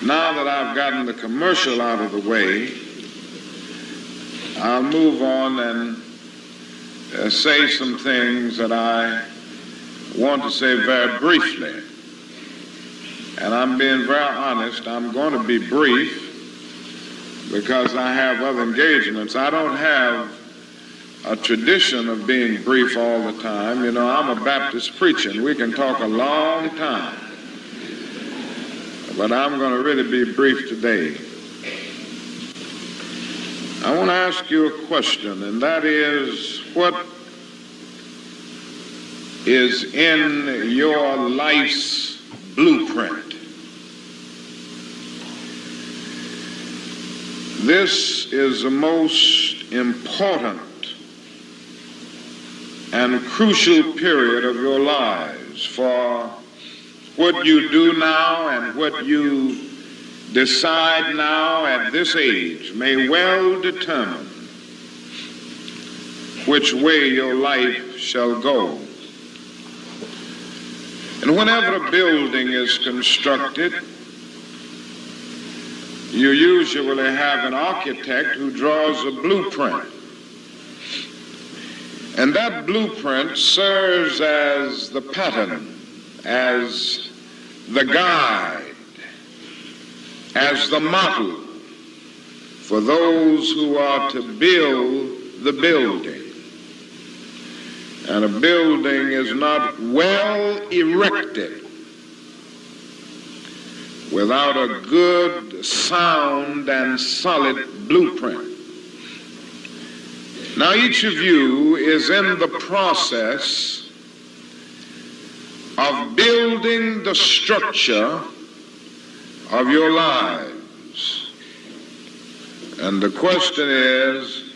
Now that I've gotten the commercial out of the way, I'll move on and say some things that I want to say very briefly. And I'm being very honest, I'm going to be brief because I have other engagements. I don't have a tradition of being brief all the time. You know, I'm a Baptist preacher, and we can talk a long time. But I'm going to really be brief today. I want to ask you a question, and that is, what is in your life's blueprint? This is the most important and crucial period of your lives, for what you do now and what you decide now at this age may well determine which way your life shall go. And whenever a building is constructed, you usually have an architect who draws a blueprint. And that blueprint serves as the pattern, as the guide, as the model for those who are to build the building. And a building is not well erected without a good, sound, and solid blueprint. Now, each of you is in the process of building the structure of your lives. And the question is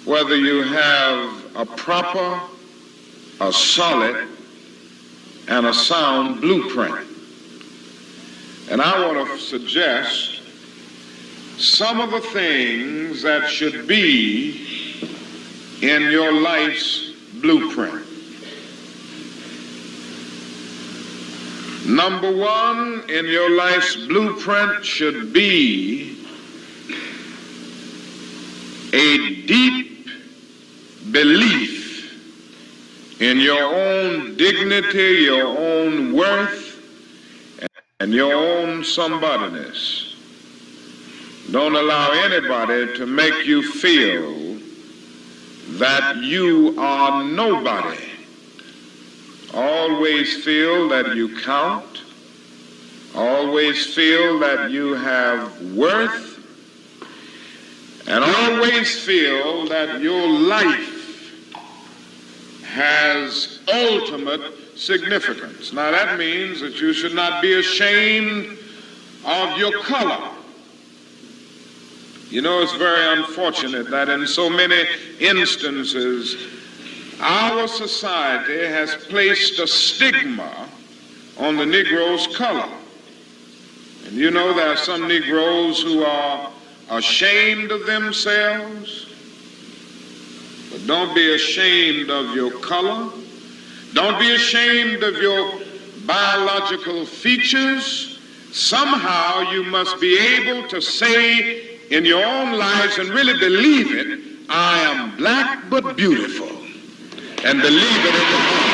whether you have a proper, a solid, and a sound blueprint. And I want to suggest some of the things that should be in your life's blueprint. Number one in your life's blueprint should be a deep belief in your own dignity, your own worth, and your own somebodyness. Don't allow anybody to make you feel that you are nobody. Always feel that you count. Always feel that you have worth. And always feel that your life has ultimate significance. Now that means that you should not be ashamed of your color. You know, it's very unfortunate that in so many instances, our society has placed a stigma on the Negro's color. And you know, there are some Negroes who are ashamed of themselves. But don't be ashamed of your color. Don't be ashamed of your biological features. Somehow you must be able to say in your own lives and really believe it, I am black but beautiful. And believe it in your heart.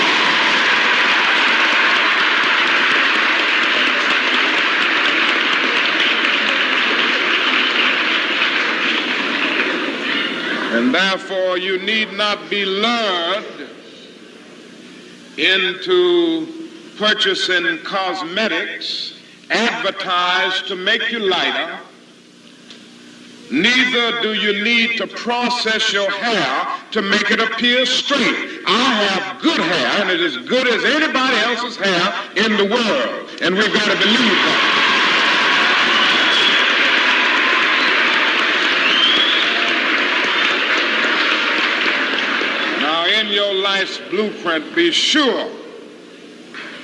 And therefore you need not be lured into purchasing cosmetics advertised to make you lighter. Neither do you need to process your hair to make it appear straight. I have good hair, and it is as good as anybody else's hair in the world. And we've got to believe that. Now, in your life's blueprint, be sure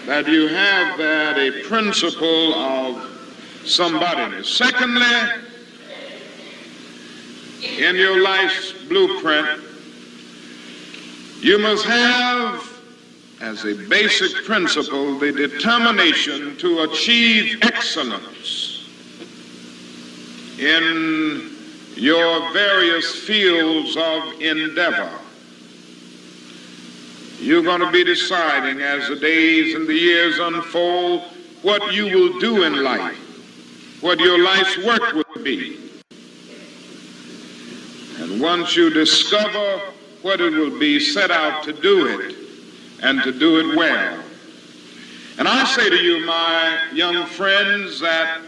that you have that a principle of somebodyness. Secondly, in your life's blueprint, you must have, as a basic principle, the determination to achieve excellence in your various fields of endeavor. You're going to be deciding as the days and the years unfold what you will do in life, what your life's work will be. And once you discover what it will be, set out to do it and to do it well. And I say to you, my young friends, that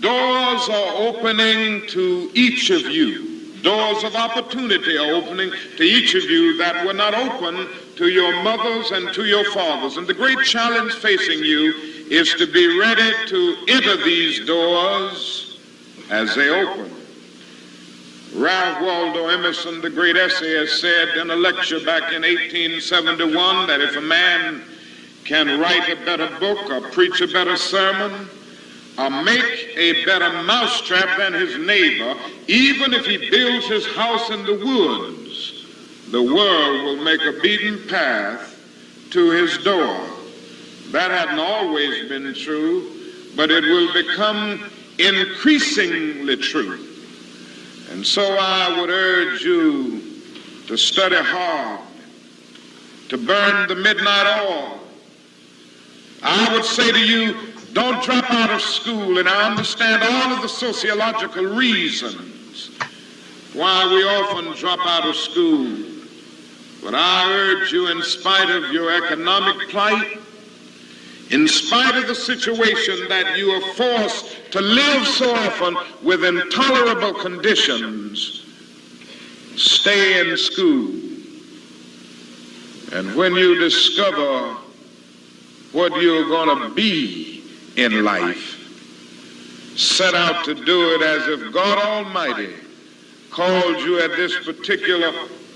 doors are opening to each of you. Doors of opportunity are opening to each of you that were not open to your mothers and to your fathers. And the great challenge facing you is to be ready to enter these doors as they open. Ralph Waldo Emerson, the great essayist, said in a lecture back in 1871 that if a man can write a better book or preach a better sermon or make a better mousetrap than his neighbor, even if he builds his house in the woods, the world will make a beaten path to his door. That hadn't always been true, but it will become increasingly true. And so I would urge you to study hard, to burn the midnight oil. I would say to you, don't drop out of school, and I understand all of the sociological reasons why we often drop out of school. But I urge you, in spite of your economic plight, in spite of the situation that you are forced to live so often with intolerable conditions, stay in school. And when you discover what you're going to be in life, set out to do it as if God Almighty called you at this particular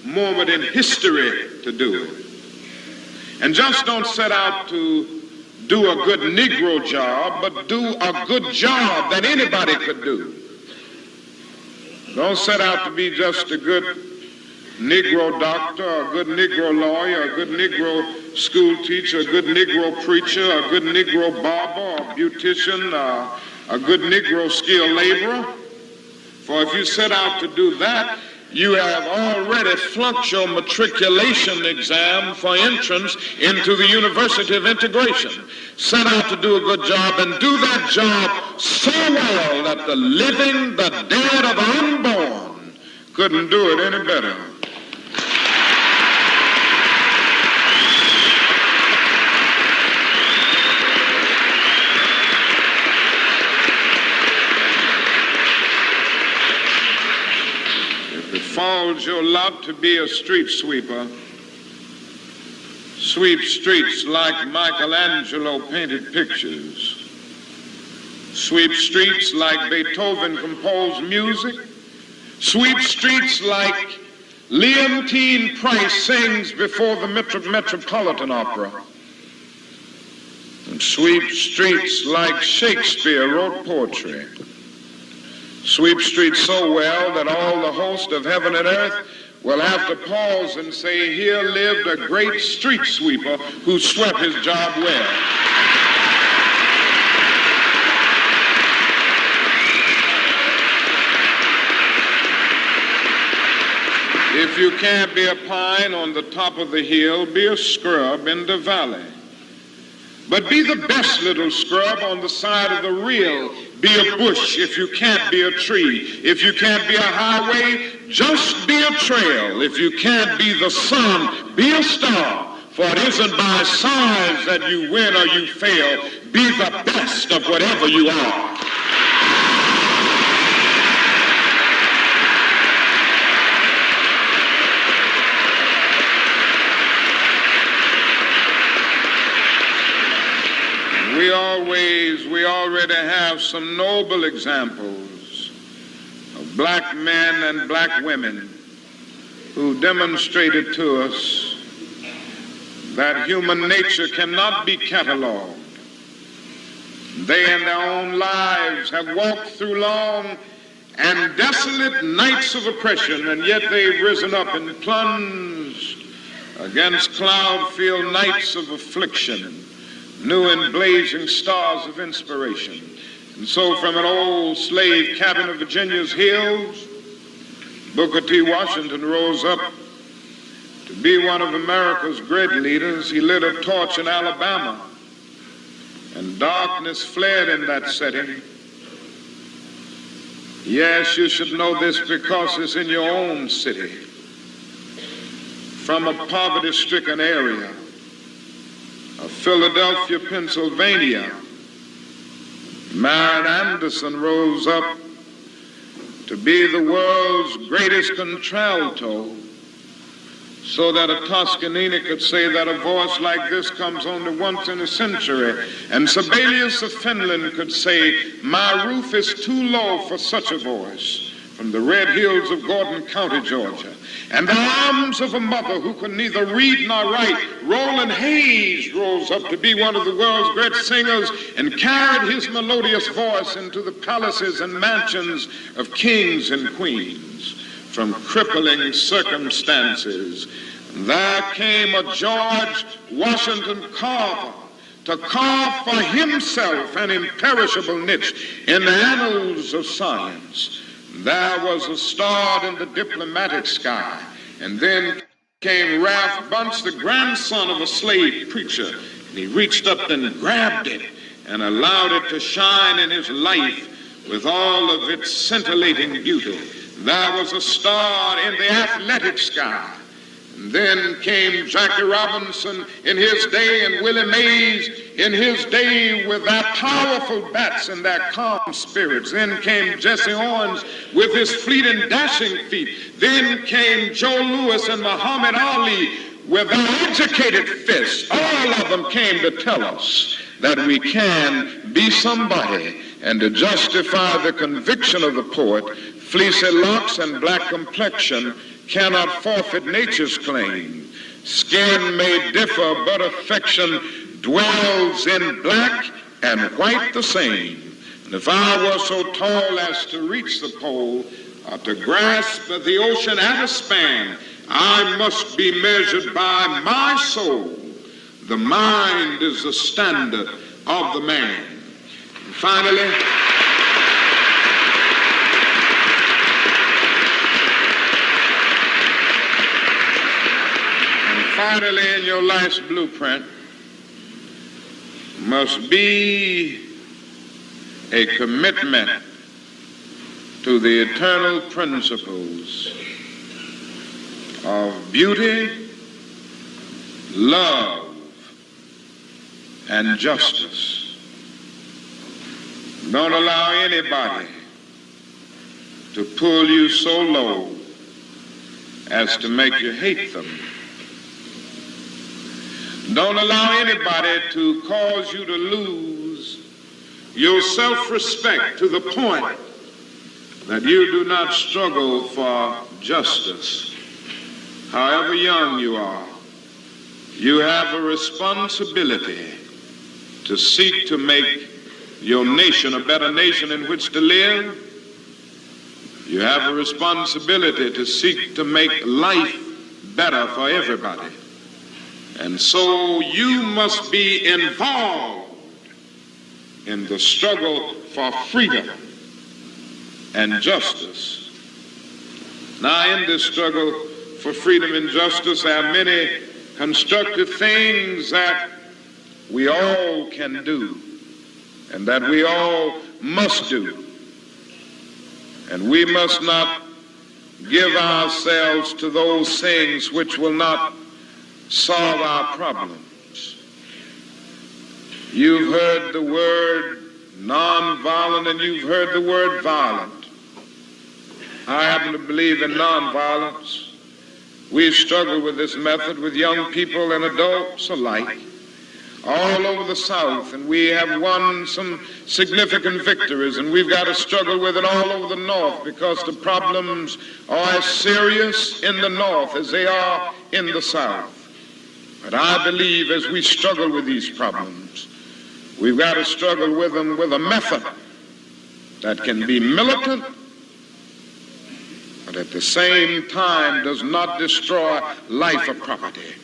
moment in history to do it. And just don't set out to do a good Negro job, but do a good job that anybody could do. Don't set out to be just a good Negro doctor, a good Negro lawyer, a good Negro school teacher, a good Negro preacher, a good Negro barber, a beautician, a good Negro skilled laborer. For if you set out to do that, you have already flunked your matriculation exam for entrance into the University of Integration. Set out to do a good job and do that job so well that the living, the dead, or the unborn couldn't do it any better. Falls your lot to be a street sweeper. Sweep streets like Michelangelo painted pictures. Sweep streets like Beethoven composed music. Sweep streets like Leontine Price sings before the Metropolitan Opera. And sweep streets like Shakespeare wrote poetry. Sweep streets so well that all the host of heaven and earth will have to pause and say, here lived a great street sweeper who swept his job well. If you can't be a pine on the top of the hill, be a scrub in the valley. But be the best little scrub on the side of the rill. Be a bush if you can't be a tree. If you can't be a highway, just be a trail. If you can't be the sun, be a star. For it isn't by size that you win or you fail. Be the best of whatever you are. We already have some noble examples of black men and black women who demonstrated to us that human nature cannot be cataloged. They in their own lives have walked through long and desolate nights of oppression, and yet they've risen up and plunged against cloud-filled nights of affliction, new and blazing stars of inspiration. And so from an old slave cabin of Virginia's hills, Booker T. Washington rose up to be one of America's great leaders. He lit a torch in Alabama, and darkness fled in that setting. Yes, you should know this because it's in your own city. From a poverty-stricken area of Philadelphia, Pennsylvania, Marion Anderson rose up to be the world's greatest contralto, so that a Toscanini could say that a voice like this comes only once in a century. And Sibelius of Finland could say, my roof is too low for such a voice, from the red hills of Gordon County, Georgia. And the arms of a mother who could neither read nor write, Roland Hayes rose up to be one of the world's great singers and carried his melodious voice into the palaces and mansions of kings and queens. From crippling circumstances, there came a George Washington Carver to carve for himself an imperishable niche in the annals of science. There was a star in the diplomatic sky, and then came Ralph Bunce, the grandson of a slave preacher, and he reached up and grabbed it and allowed it to shine in his life with all of its scintillating beauty. There was a star in the athletic sky. And then came Jackie Robinson in his day and Willie Mays in his day with their powerful bats and their calm spirits. Then came Jesse Owens with his fleet and dashing feet. Then came Joe Louis and Muhammad Ali with their educated fists. All of them came to tell us that we can be somebody, and to justify the conviction of the poet, fleecy locks and black complexion cannot forfeit nature's claim. Skin may differ, but affection dwells in black and white the same. And if I were so tall as to reach the pole, or to grasp the ocean at a span, I must be measured by my soul. The mind is the standard of the man. And finally, in your life's blueprint must be a commitment to the eternal principles of beauty, love, and justice. Don't allow anybody to pull you so low as to make you hate them. Don't allow anybody to cause you to lose your self-respect to the point that you do not struggle for justice. However young you are, you have a responsibility to seek to make your nation a better nation in which to live. You have a responsibility to seek to make life better for everybody. And so you must be involved in the struggle for freedom and justice. Now, in this struggle for freedom and justice, there are many constructive things that we all can do and that we all must do. And we must not give ourselves to those things which will not solve our problems. You've heard the word nonviolent and you've heard the word violent. I happen to believe in nonviolence. We struggle with this method with young people and adults alike all over the South, and we have won some significant victories, and we've got to struggle with it all over the North because the problems are as serious in the North as they are in the South. But I believe as we struggle with these problems, we've got to struggle with them with a method that can be militant, but at the same time does not destroy life or property.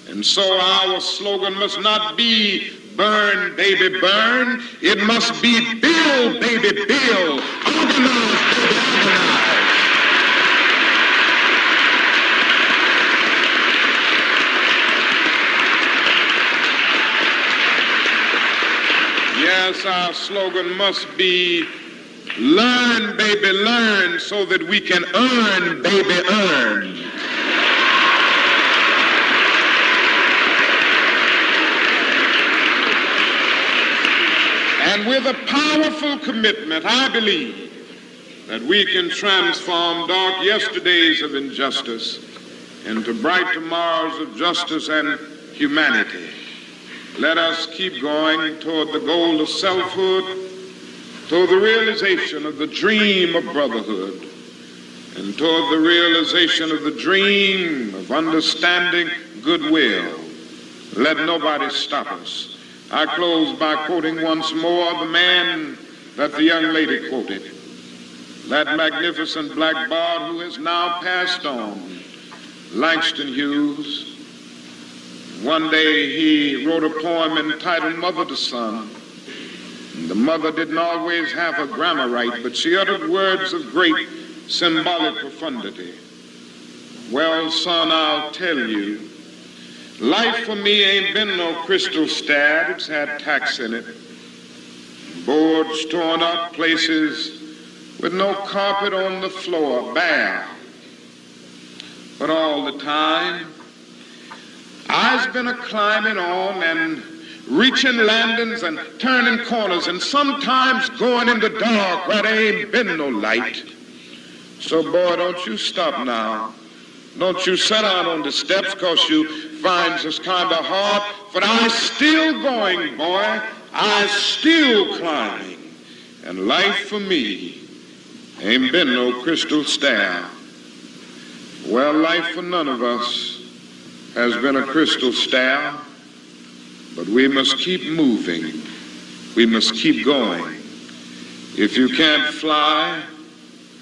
And so our slogan must not be burn, baby, burn. It must be build, baby, build. Organize, baby, organize. Yes, our slogan must be learn, baby, learn, so that we can earn, baby, earn. And with a powerful commitment, I believe that we can transform dark yesterdays of injustice into bright tomorrows of justice and humanity. Let us keep going toward the goal of selfhood, toward the realization of the dream of brotherhood, and toward the realization of the dream of understanding goodwill. Let nobody stop us. I close by quoting once more the man that the young lady quoted, that magnificent black bard who has now passed on, Langston Hughes. One day he wrote a poem entitled Mother to Son. The mother didn't always have her grammar right, but she uttered words of great symbolic profundity. Well, son, I'll tell you, life for me ain't been no crystal stad. It's had tacks in it, boards torn up, places with no carpet on the floor, bare. But all the time, I've been a-climbing on and reaching landings and turning corners and sometimes going in the dark where there ain't been no light. So, boy, don't you stop now. Don't you sit down on the steps, 'cause you find it's kind of hard. But I still going, boy. I still climbing. And life for me ain't been no crystal stair. Well, life for none of us has been a crystal stair, but we must keep moving. We must keep going. If you can't fly,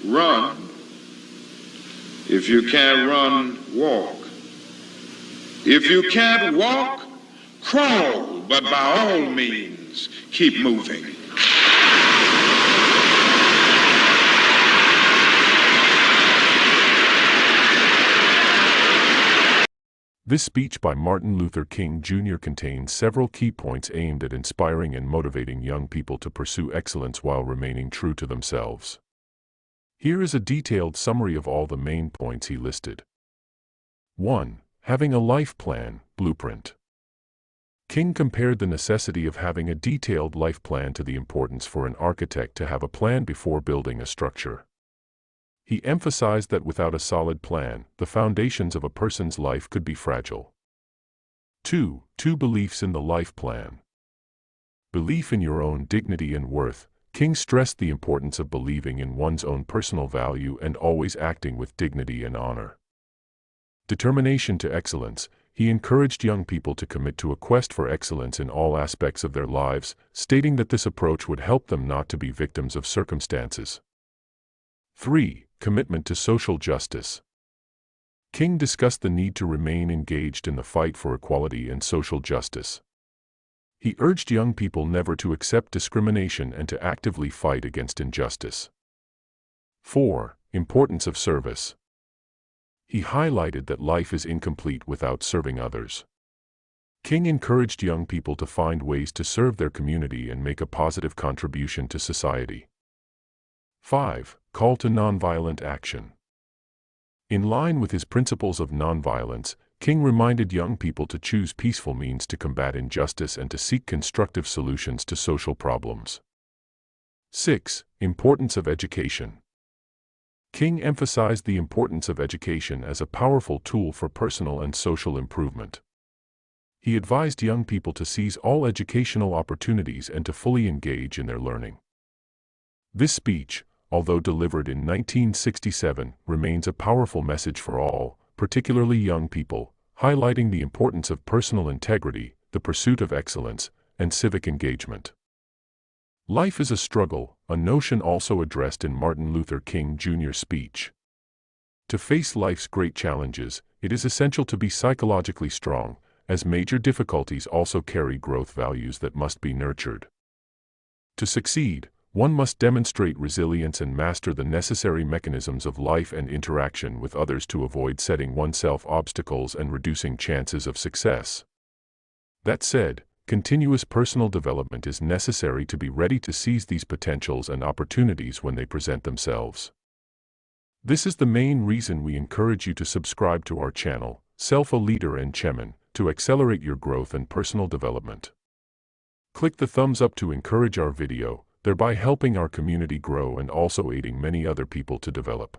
run. If you can't run, walk. If you can't walk, crawl, but by all means, keep moving. This speech by Martin Luther King Jr. contains several key points aimed at inspiring and motivating young people to pursue excellence while remaining true to themselves. Here is a detailed summary of all the main points he listed. 1. Having a life plan, blueprint. King compared the necessity of having a detailed life plan to the importance for an architect to have a plan before building a structure. He emphasized that without a solid plan, the foundations of a person's life could be fragile. 2. Beliefs in the life plan. Belief in your own dignity and worth. King stressed the importance of believing in one's own personal value and always acting with dignity and honor. Determination to excellence. He encouraged young people to commit to a quest for excellence in all aspects of their lives, stating that this approach would help them not to be victims of circumstances. 3. Commitment to social justice. King discussed the need to remain engaged in the fight for equality and social justice. He urged young people never to accept discrimination and to actively fight against injustice. 4. Importance of service. He highlighted that life is incomplete without serving others. King encouraged young people to find ways to serve their community and make a positive contribution to society. 5. Call to nonviolent action. In line with his principles of nonviolence, King reminded young people to choose peaceful means to combat injustice and to seek constructive solutions to social problems. 6. Importance of education. King emphasized the importance of education as a powerful tool for personal and social improvement. He advised young people to seize all educational opportunities and to fully engage in their learning. This speech, although delivered in 1967, remains a powerful message for all, particularly young people, highlighting the importance of personal integrity, the pursuit of excellence, and civic engagement. Life is a struggle, a notion also addressed in Martin Luther King Jr.'s speech. To face life's great challenges, it is essential to be psychologically strong, as major difficulties also carry growth values that must be nurtured. To succeed, one must demonstrate resilience and master the necessary mechanisms of life and interaction with others to avoid setting oneself obstacles and reducing chances of success. That said, continuous personal development is necessary to be ready to seize these potentials and opportunities when they present themselves. This is the main reason we encourage you to subscribe to our channel, Self a Leader and Chemin, to accelerate your growth and personal development. Click the thumbs up to encourage our video, thereby helping our community grow and also aiding many other people to develop.